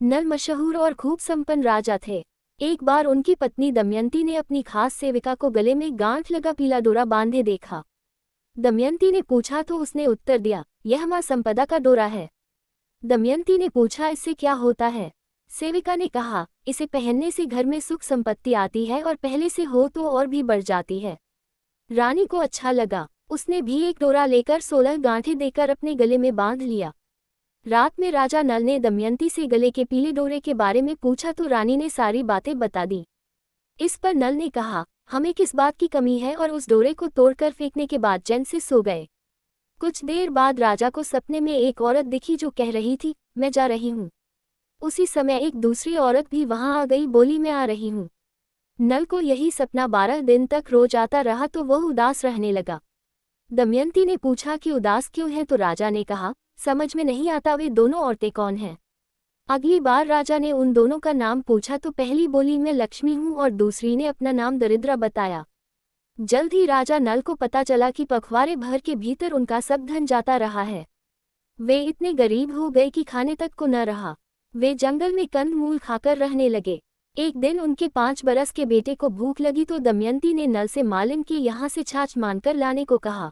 नल मशहूर और खूब संपन्न राजा थे। एक बार उनकी पत्नी दमयंती ने अपनी खास सेविका को गले में गांठ लगा पीला डोरा बांधे देखा। दमयंती ने पूछा तो उसने उत्तर दिया, यह मां संपदा का डोरा है। दमयंती ने पूछा, इससे क्या होता है? सेविका ने कहा, इसे पहनने से घर में सुख संपत्ति आती है और पहले से हो तो और भी बढ़ जाती है। रानी को अच्छा लगा, उसने भी एक डोरा लेकर 16 गांठें देकर अपने गले में बांध लिया। रात में राजा नल ने दमयंती से गले के पीले डोरे के बारे में पूछा तो रानी ने सारी बातें बता दी। इस पर नल ने कहा, हमें किस बात की कमी है, और उस डोरे को तोड़कर फेंकने के बाद चैन से सो गए। कुछ देर बाद राजा को सपने में एक औरत दिखी जो कह रही थी, मैं जा रही हूँ। उसी समय एक दूसरी औरत भी वहां आ गई, बोली मैं आ रही हूँ। नल को यही सपना 12 दिन तक रोज आता रहा तो वह उदास रहने लगा। दमयंती ने पूछा कि उदास क्यों है, तो राजा ने कहा, समझ में नहीं आता वे दोनों औरतें कौन हैं। अगली बार राजा ने उन दोनों का नाम पूछा तो पहली बोली मैं लक्ष्मी हूँ और दूसरी ने अपना नाम दरिद्रा बताया। जल्द ही राजा नल को पता चला कि पखवाड़े भर के भीतर उनका सब धन जाता रहा है। वे इतने गरीब हो गए कि खाने तक को न रहा। वे जंगल में कंद मूल खाकर रहने लगे। एक दिन उनके 5 बरस के बेटे को भूख लगी तो दमयंती ने नल से मालिन के यहाँ से छाछ मांगकर लाने को कहा।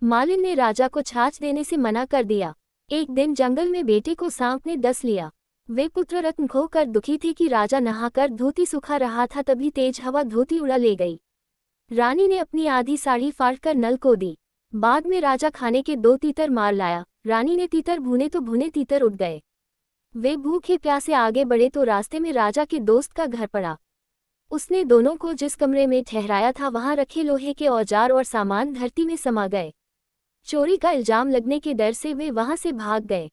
मालिन ने राजा को छाछ देने से मना कर दिया। एक दिन जंगल में बेटे को सांप ने डस लिया। वे पुत्र रत्न खोकर दुखी थे कि राजा नहाकर धोती सुखा रहा था, तभी तेज हवा धोती उड़ा ले गई। रानी ने अपनी आधी साड़ी फाड़कर नल को दी। बाद में राजा खाने के 2 तीतर मार लाया। रानी ने तीतर भुने तो भुने तीतर उड़ गए। वे भूखे प्यासे आगे बढ़े तो रास्ते में राजा के दोस्त का घर पड़ा। उसने दोनों को जिस कमरे में ठहराया था वहां रखे लोहे के औजार और सामान धरती में समा गए। चोरी का इल्जाम लगने के डर से वे वहां से भाग गए।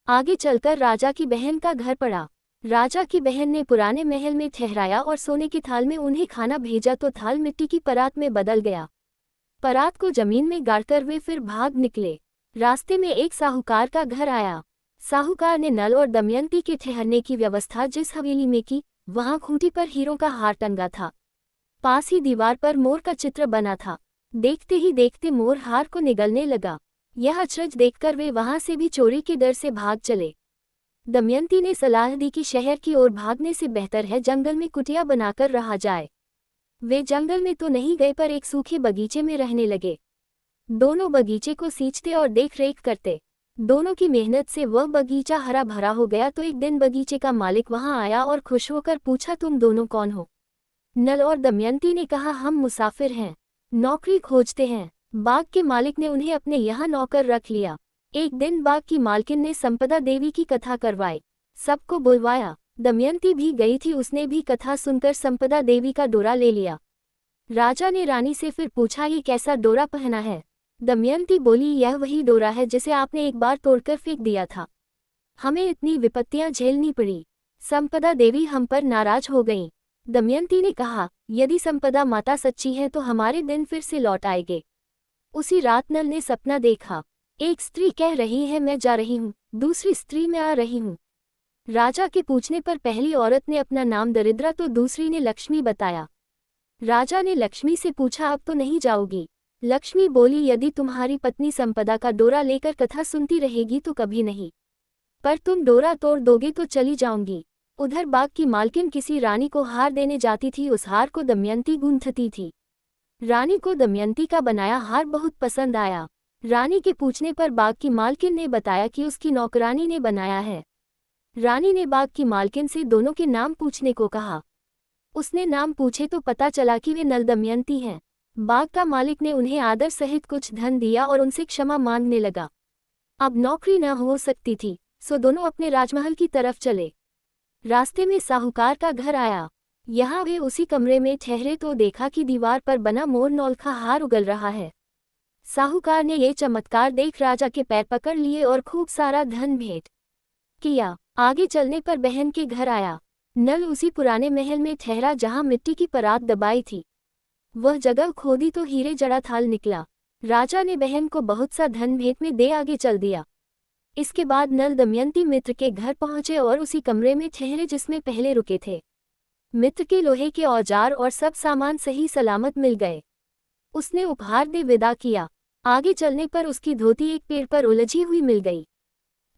आगे चलकर राजा की बहन का घर पड़ा। राजा की बहन ने पुराने महल में ठहराया और सोने की थाल में उन्हें खाना भेजा तो थाल मिट्टी की परात में बदल गया। परात को जमीन में गाड़कर वे फिर भाग निकले। रास्ते में एक साहूकार का घर आया। साहूकार ने नल और दमयंती के ठहरने की व्यवस्था जिस हवेली में की, वहां खूंटी पर हीरों का हार टंगा था। पास ही दीवार पर मोर का चित्र बना था। देखते ही देखते मोर हार को निगलने लगा। यह अचरज देखकर वे वहां से भी चोरी के डर से भाग चले। दमयंती ने सलाह दी कि शहर की ओर भागने से बेहतर है जंगल में कुटिया बनाकर रहा जाए। वे जंगल में तो नहीं गए पर एक सूखे बगीचे में रहने लगे। दोनों बगीचे को सींचते और देख रेख करते। दोनों की मेहनत से वह बगीचा हरा भरा हो गया। तो एक दिन बगीचे का मालिक वहां आया और खुश होकर पूछा, तुम दोनों कौन हो? नल और दमयंती ने कहा, हम मुसाफिर हैं, नौकरी खोजते हैं। बाग के मालिक ने उन्हें अपने यहाँ नौकर रख लिया। एक दिन बाग की मालकिन ने संपदा देवी की कथा करवाई। सबको बुलवाया। दमयंती भी गई थी। उसने भी कथा सुनकर संपदा देवी का डोरा ले लिया। राजा ने रानी से फिर पूछा, ये कैसा डोरा पहना है? दमयंती बोली, यह वही डोरा है जिसे आपने एक बार तोड़कर फेंक दिया था। हमें इतनी विपत्तियां झेलनी पड़ी। संपदा देवी हम पर नाराज हो गईं। दमयंती ने कहा, यदि संपदा माता सच्ची है तो हमारे दिन फिर से लौट आएंगे। उसी रात नल ने सपना देखा। एक स्त्री कह रही है मैं जा रही हूँ, दूसरी स्त्री मैं आ रही हूँ। राजा के पूछने पर पहली औरत ने अपना नाम दरिद्रा तो दूसरी ने लक्ष्मी बताया। राजा ने लक्ष्मी से पूछा, अब तो नहीं जाओगी? लक्ष्मी बोली, यदि तुम्हारी पत्नी संपदा का डोरा लेकर कथा सुनती रहेगी तो कभी नहीं, पर तुम डोरा तोड़ दोगे तो चली जाऊंगी। उधर बाग की मालकिन किसी रानी को हार देने जाती थी। उस हार को दमयंती गूंथती थी। रानी को दमयंती का बनाया हार बहुत पसंद आया। रानी के पूछने पर बाग की मालकिन ने बताया कि उसकी नौकरानी ने बनाया है। रानी ने बाग की मालकिन से दोनों के नाम पूछने को कहा। उसने नाम पूछे तो पता चला कि वे नल दमयंती हैं। बाग का मालिक ने उन्हें आदर सहित कुछ धन दिया और उनसे क्षमा मांगने लगा। अब नौकरी न हो सकती थी, सो दोनों अपने राजमहल की तरफ चले। रास्ते में साहूकार का घर आया। यहाँ वे उसी कमरे में ठहरे तो देखा कि दीवार पर बना मोर नौलखा हार उगल रहा है। साहूकार ने ये चमत्कार देख राजा के पैर पकड़ लिए और खूब सारा धन भेंट किया। आगे चलने पर बहन के घर आया। नल उसी पुराने महल में ठहरा जहाँ मिट्टी की परात दबाई थी। वह जगह खोदी तो हीरे जड़ा थाल निकला। राजा ने बहन को बहुत सा धन भेंट में दे आगे चल दिया। इसके बाद नल दमयंती मित्र के घर पहुंचे और उसी कमरे में ठहरे जिसमें पहले रुके थे। मित्र के लोहे के औजार और सब सामान सही सलामत मिल गए। उसने उपहार दे विदा किया। आगे चलने पर उसकी धोती एक पेड़ पर उलझी हुई मिल गई।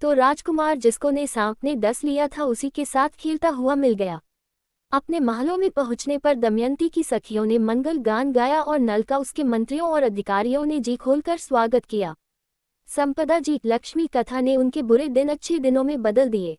तो राजकुमार जिसको ने सांप ने डस लिया था उसी के साथ खेलता हुआ मिल गया। अपने महलों में पहुंचने पर दमयंती की सखियों ने मंगल गान गाया और नल का उसके मंत्रियों और अधिकारियों ने जी खोलकर स्वागत किया। संपदा जी लक्ष्मी कथा ने उनके बुरे दिन अच्छे दिनों में बदल दिए।